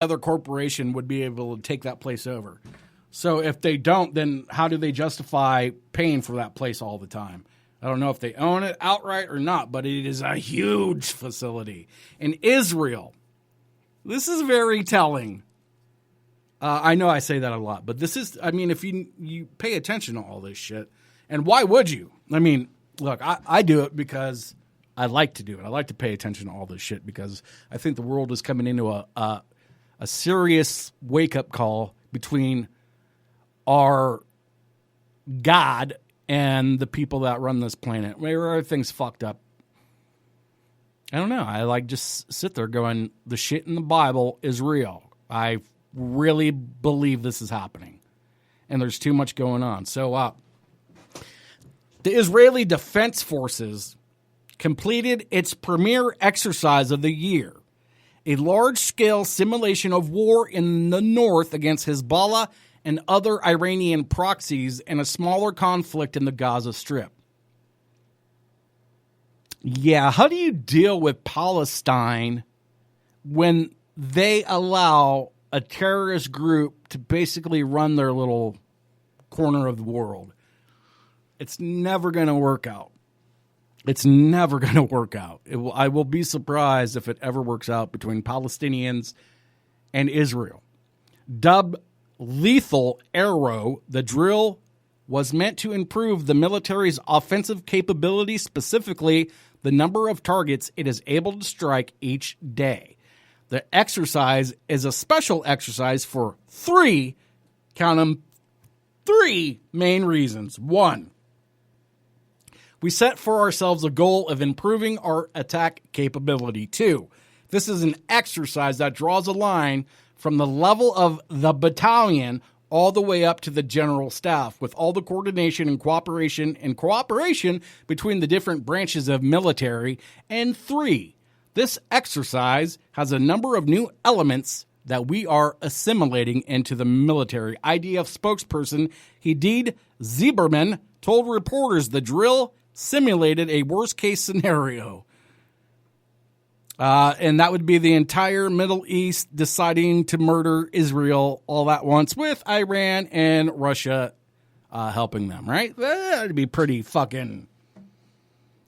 other corporation would be able to take that place over. So if they don't, then how do they justify paying for that place all the time? I don't know if they own it outright or not, but it is a huge facility. In Israel, this is very telling. I know I say that a lot, but this is, I mean, if you pay attention to all this shit, and why would you? I mean, look, I do it because I like to do it. I like to pay attention to all this shit because I think the world is coming into a serious wake-up call between our God and the people that run this planet. Where everything's fucked up. I don't know. I like just sit there going, the shit in the Bible is real. I really believe this is happening. And there's too much going on. So the Israeli Defense Forces completed its premier exercise of the year, a large-scale simulation of war in the north against Hezbollah and other Iranian proxies, and a smaller conflict in the Gaza Strip. Yeah, how do you deal with Palestine when they allow a terrorist group to basically run their little corner of the world? It's never going to work out. It's never going to work out. I will be surprised if it ever works out between Palestinians and Israel. Dubbed Lethal Arrow, the drill was meant to improve the military's offensive capability, specifically the number of targets it is able to strike each day. The exercise is a special exercise for three main reasons. 1, we set for ourselves a goal of improving our attack capability. 2, this is an exercise that draws a line from the level of the battalion all the way up to the general staff, with all the coordination and cooperation between the different branches of military. And 3, this exercise has a number of new elements that we are assimilating into the military. IDF spokesperson Hadid Zieberman told reporters the drill simulated a worst-case scenario. And that would be the entire Middle East deciding to murder Israel all at once, with Iran and Russia helping them, right? That'd be pretty fucking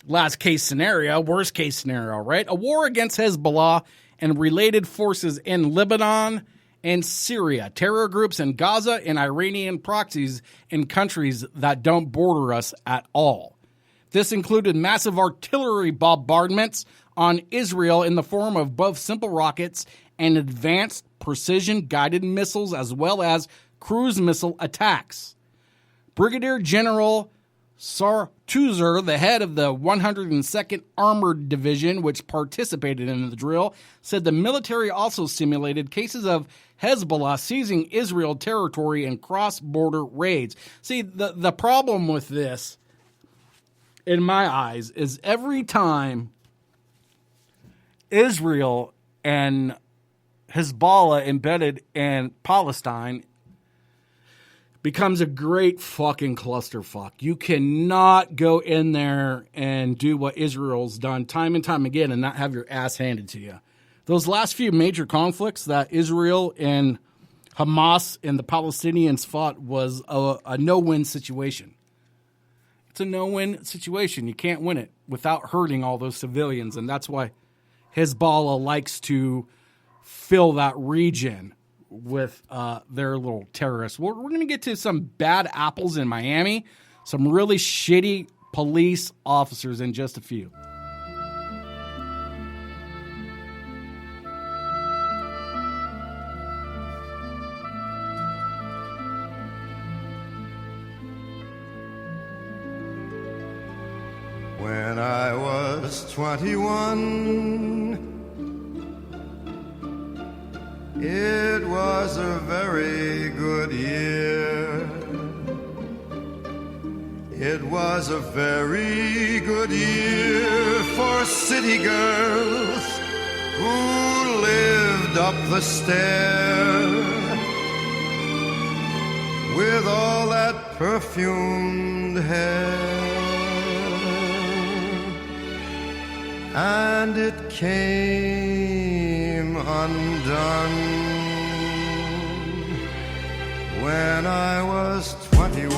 last case scenario, worst case scenario, right? A war against Hezbollah and related forces in Lebanon and Syria, terror groups in Gaza, and Iranian proxies in countries that don't border us at all. This included massive artillery bombardments on Israel in the form of both simple rockets and advanced precision-guided missiles, as well as cruise missile attacks. Brigadier General Sartuzer, the head of the 102nd Armored Division, which participated in the drill, said the military also simulated cases of Hezbollah seizing Israel territory in cross-border raids. See, the problem with this, in my eyes, is every time Israel and Hezbollah embedded in Palestine becomes a great fucking clusterfuck. You cannot go in there and do what Israel's done time and time again and not have your ass handed to you. Those last few major conflicts that Israel and Hamas and the Palestinians fought was a no-win situation. It's a no-win situation. You can't win it without hurting all those civilians, and that's why Hezbollah likes to fill that region with their little terrorists. We're going to get to some bad apples in Miami, some really shitty police officers in just a few. When I was 21, it was a very good year. It was a very good year for city girls who lived up the stair with all that perfumed hair. And it came undone was 21.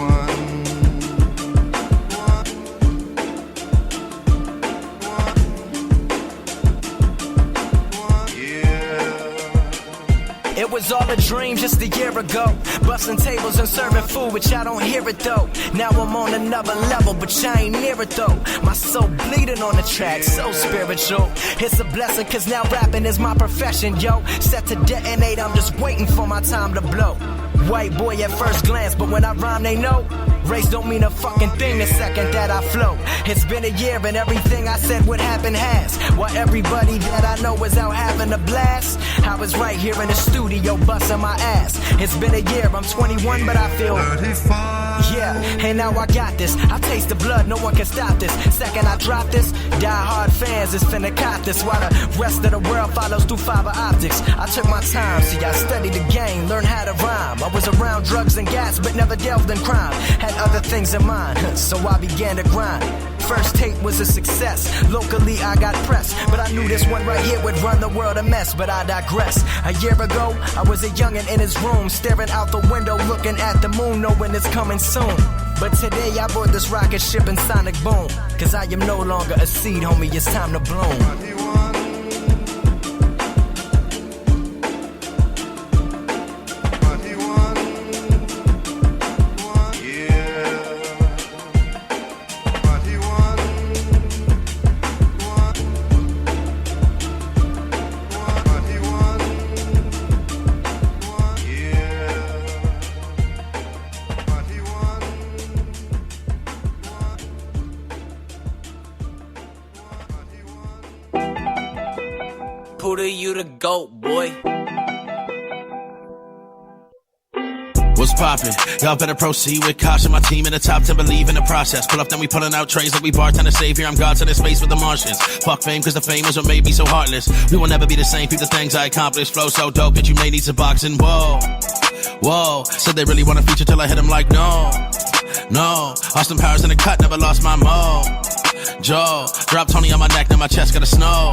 It was all a dream just a year ago. Busting tables and serving food, but y'all don't hear it though. Now I'm on another level, but y'all ain't near it though. My soul bleeding on the track, so spiritual. It's a blessing, cause now rapping is my profession, yo. Set to detonate, I'm just waiting for my time to blow. White boy at first glance, but when I rhyme they know. Race don't mean a fucking thing the second that I flow. It's been a year and everything I said would happen has. While everybody that I know is out having a blast, I was right here in the studio busting my ass. It's been a year, I'm 21 but I feel 35. Yeah, and now I got this. I taste the blood, no one can stop this. Second I drop this, die hard fans is finna cop this. While the rest of the world follows through fiber optics. I took my time, see I studied the game, learned how to rhyme. I was around drugs and gas but never delved in crime. Had other things in mind, so I began to grind. First tape was a success, locally I got pressed. But I knew this one right here would run the world a mess, but I digress. A year ago, I was a youngin' in his room, staring out the window, looking at the moon, knowing it's coming soon. But today I bought this rocket ship in sonic boom, cause I am no longer a seed, homie, it's time to bloom. 21. Puda, you the GOAT, boy. What's poppin'? Y'all better proceed with caution. My team in the top 10 believe in the process. Pull up, then we pulling out trays like we bartender save here. I'm God's in the space with the Martians. Fuck fame, cause the fame is what made me so heartless. We will never be the same, people, the things I accomplished. Flow so dope that you may need some boxing. Whoa, whoa. Said they really want a feature till I hit them like no, no. Austin Powers in the cut, never lost my mo. Joe, drop Tony on my neck, now my chest got a snow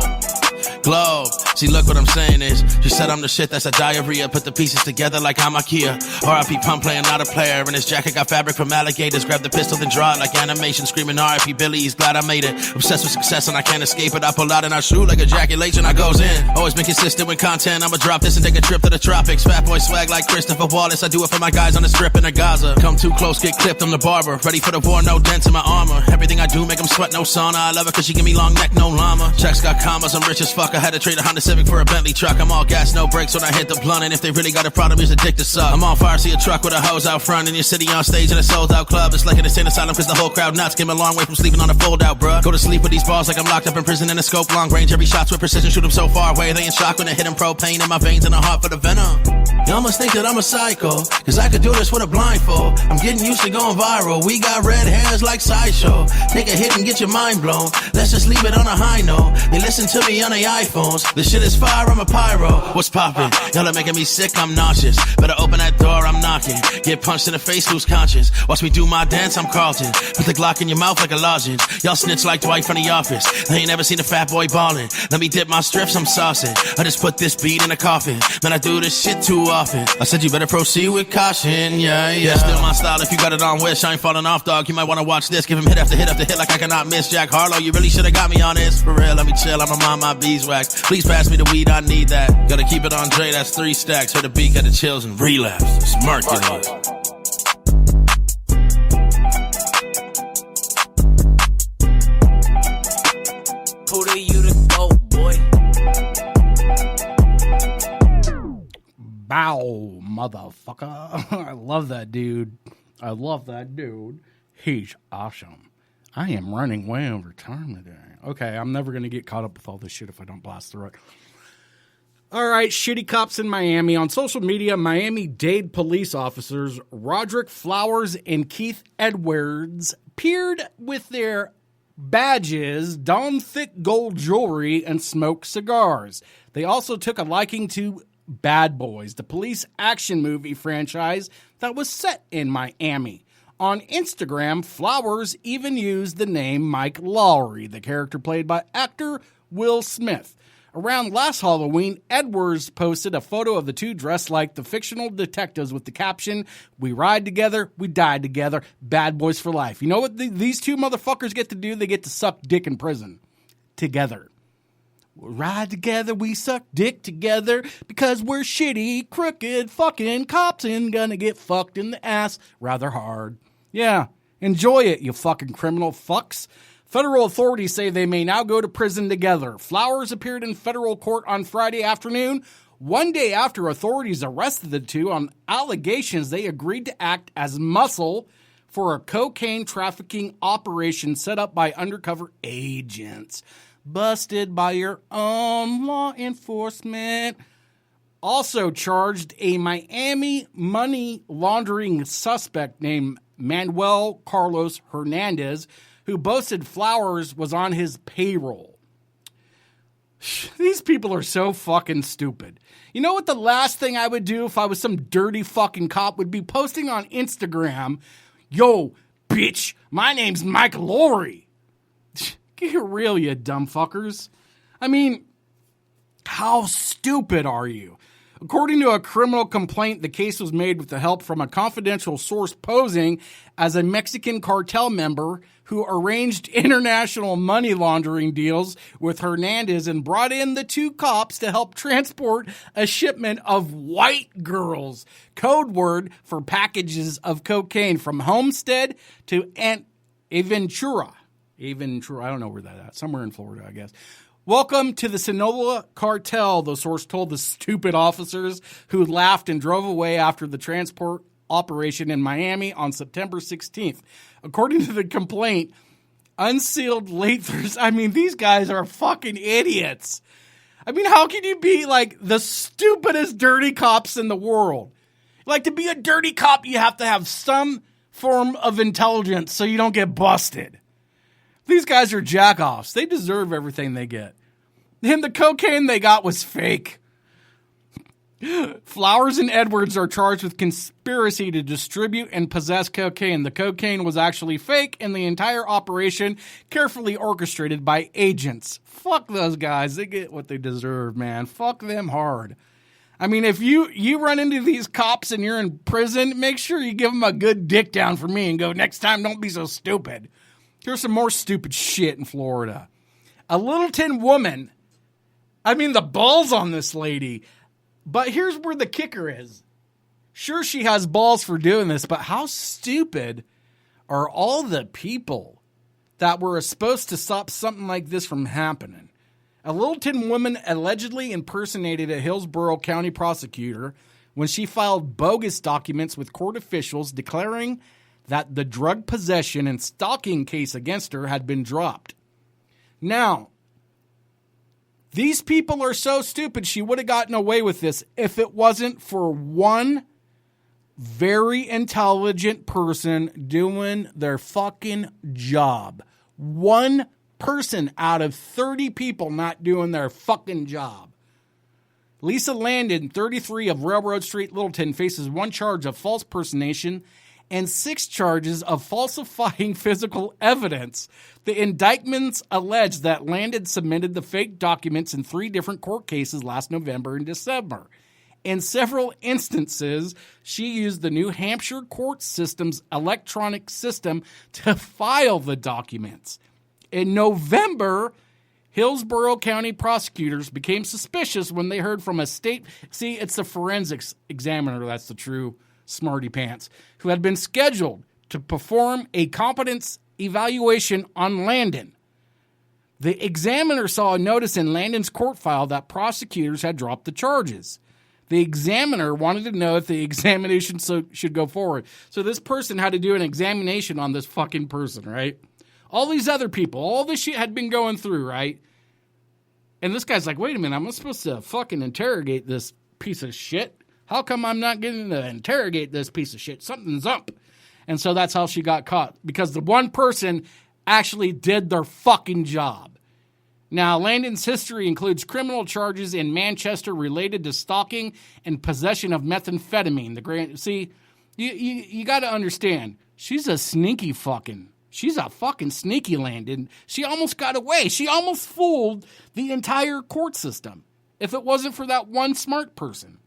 globe. See, look what I'm saying is, she said I'm the shit, that's a diarrhea. Put the pieces together like I'm Ikea. R.I.P. Pump playing, not a player. And his jacket got fabric from alligators. Grab the pistol, then draw it like animation. Screaming R.I.P. Billy, he's glad I made it. Obsessed with success and I can't escape it. I pull out and I shoot like ejaculation, I goes in. Always been consistent with content, I'ma drop this and take a trip to the tropics. Fat boy swag like Christopher Wallace. I do it for my guys on the strip in the Gaza. Come too close, get clipped, I'm the barber. Ready for the war, no dents in my armor. Everything I do make them sweat, no sauna. I love her cause she give me long neck, no llama. Checks got commas, I'm rich as fuck. I had to trade a Honda Civic for a Bentley truck. I'm all gas, no brakes when I hit the blunt. And if they really got a problem, here's a dick to suck. I'm on fire, see a truck with a hose out front. In your city on stage in a sold out club. It's like an insane asylum cause the whole crowd nuts. Came a long way from sleeping on a fold out, bruh. Go to sleep with these balls like I'm locked up in prison in a scope. Long range, every shot's with precision. Shoot them so far away, they in shock when I hit them. Propane in my veins and a heart for the venom. Y'all must think that I'm a psycho, cause I could do this with a blindfold. I'm getting used to going viral. We got red hairs like Sideshow. Take a hit and get your mind blown. Let's just leave it on a high note. They listen to me on their iPhones. This shit is fire, I'm a pyro. What's poppin'? Y'all are making me sick, I'm nauseous. Better open that door, I'm knocking. Get punched in the face, lose conscience. Watch me do my dance, I'm Carlton. Put the Glock in your mouth like a lozenge. Y'all snitch like Dwight from the office. They ain't never seen a fat boy ballin'. Let me dip my strips, I'm saucing. I just put this beat in a coffin. Man, I do this shit too often. I said you better proceed with caution, yeah, yeah. Still my style, if you got it on wish, I ain't falling off, dog. You might wanna watch this. Give him hit after hit after hit like I cannot miss. Jack Harlow, you really should've got me on this. For real, let me chill, I'ma mind my beeswax. Please pass me the weed, I need that. Gotta keep it on Dre, that's 3 stacks. Heard the beat, got the chills and relapse. It's Mercury. Puda, you the GOAT, boy. Bow, motherfucker. I love that dude. I love that dude. He's awesome. I am running way over time today. Okay, I'm never going to get caught up with all this shit if I don't blast through it. All right, shitty cops in Miami. On social media, Miami-Dade police officers Roderick Flowers and Keith Edwards appeared with their badges, donned thick gold jewelry, and smoked cigars. They also took a liking to Bad Boys, the police action movie franchise that was set in Miami. On Instagram, Flowers even used the name Mike Lowry, the character played by actor Will Smith. Around last Halloween, Edwards posted a photo of the two dressed like the fictional detectives with the caption, "We ride together, we die together, bad boys for life." You know what these two motherfuckers get to do? They get to suck dick in prison. Together. We ride together, we suck dick together because we're shitty, crooked, fucking cops and gonna get fucked in the ass rather hard. Yeah, enjoy it, you fucking criminal fucks. Federal authorities say they may now go to prison together. Flowers appeared in federal court on Friday afternoon, one day after authorities arrested the two on allegations they agreed to act as muscle for a cocaine trafficking operation set up by undercover agents. Busted by your own law enforcement. Also charged a Miami money laundering suspect named Manuel Carlos Hernandez, who boasted Flowers was on his payroll. These people are so fucking stupid. You know what the last thing I would do if I was some dirty fucking cop would be posting on Instagram, "Yo, bitch, my name's Mike Lowry." Get real, you dumb fuckers. I mean, how stupid are you? According to a criminal complaint, the case was made with the help from a confidential source posing as a Mexican cartel member who arranged international money laundering deals with Hernandez and brought in the two cops to help transport a shipment of white girls, code word for packages of cocaine from Homestead to Aventura. Aventura, I don't know where that's at. Somewhere in Florida, I guess. "Welcome to the Sinaloa cartel," the source told the stupid officers who laughed and drove away after the transport operation in Miami on September 16th. According to the complaint, unsealed late Thursday, I mean, these guys are fucking idiots. I mean, how can you be like the stupidest dirty cops in the world? Like, to be a dirty cop, you have to have some form of intelligence so you don't get busted. These guys are jack-offs. They deserve everything they get. And the cocaine they got was fake. Flowers and Edwards are charged with conspiracy to distribute and possess cocaine. The cocaine was actually fake, and the entire operation carefully orchestrated by agents. Fuck those guys. They get what they deserve, man. Fuck them hard. I mean, if you run into these cops and you're in prison, make sure you give them a good dick down for me and go, "Next time, don't be so stupid." Here's some more stupid shit in Florida. A Littleton woman, I mean, the balls on this lady. But here's where the kicker is. Sure, she has balls for doing this, but how stupid are all the people that were supposed to stop something like this from happening? A Littleton woman allegedly impersonated a Hillsborough County prosecutor when she filed bogus documents with court officials declaring that the drug possession and stalking case against her had been dropped. Now, these people are so stupid she would have gotten away with this if it wasn't for one very intelligent person doing their fucking job. One person out of 30 people not doing their fucking job. Lisa Landon, 33 of Railroad Street, Littleton, faces one charge of false personation and 6 charges of falsifying physical evidence. The indictments allege that Landon submitted the fake documents in 3 different court cases last November and December. In several instances, she used the New Hampshire court system's electronic system to file the documents. In November, Hillsborough County prosecutors became suspicious when they heard from a state... See, it's the forensics examiner that's the true smarty pants, who had been scheduled to perform a competence evaluation on Landon. The examiner saw a notice in Landon's court file that prosecutors had dropped the charges. The examiner wanted to know if the examination should go forward. So this person had to do an examination on this fucking person, right? All these other people, all this shit had been going through, right? And this guy's like, wait a minute, I'm supposed to fucking interrogate this piece of shit? How come I'm not getting to interrogate this piece of shit? Something's up. And so that's how she got caught. Because the one person actually did their fucking job. Now, Landon's history includes criminal charges in Manchester related to stalking and possession of methamphetamine. See, you got to understand, she's a sneaky fucking She's a fucking sneaky landed. She almost got away. She almost fooled the entire court system if it wasn't for that one smart person.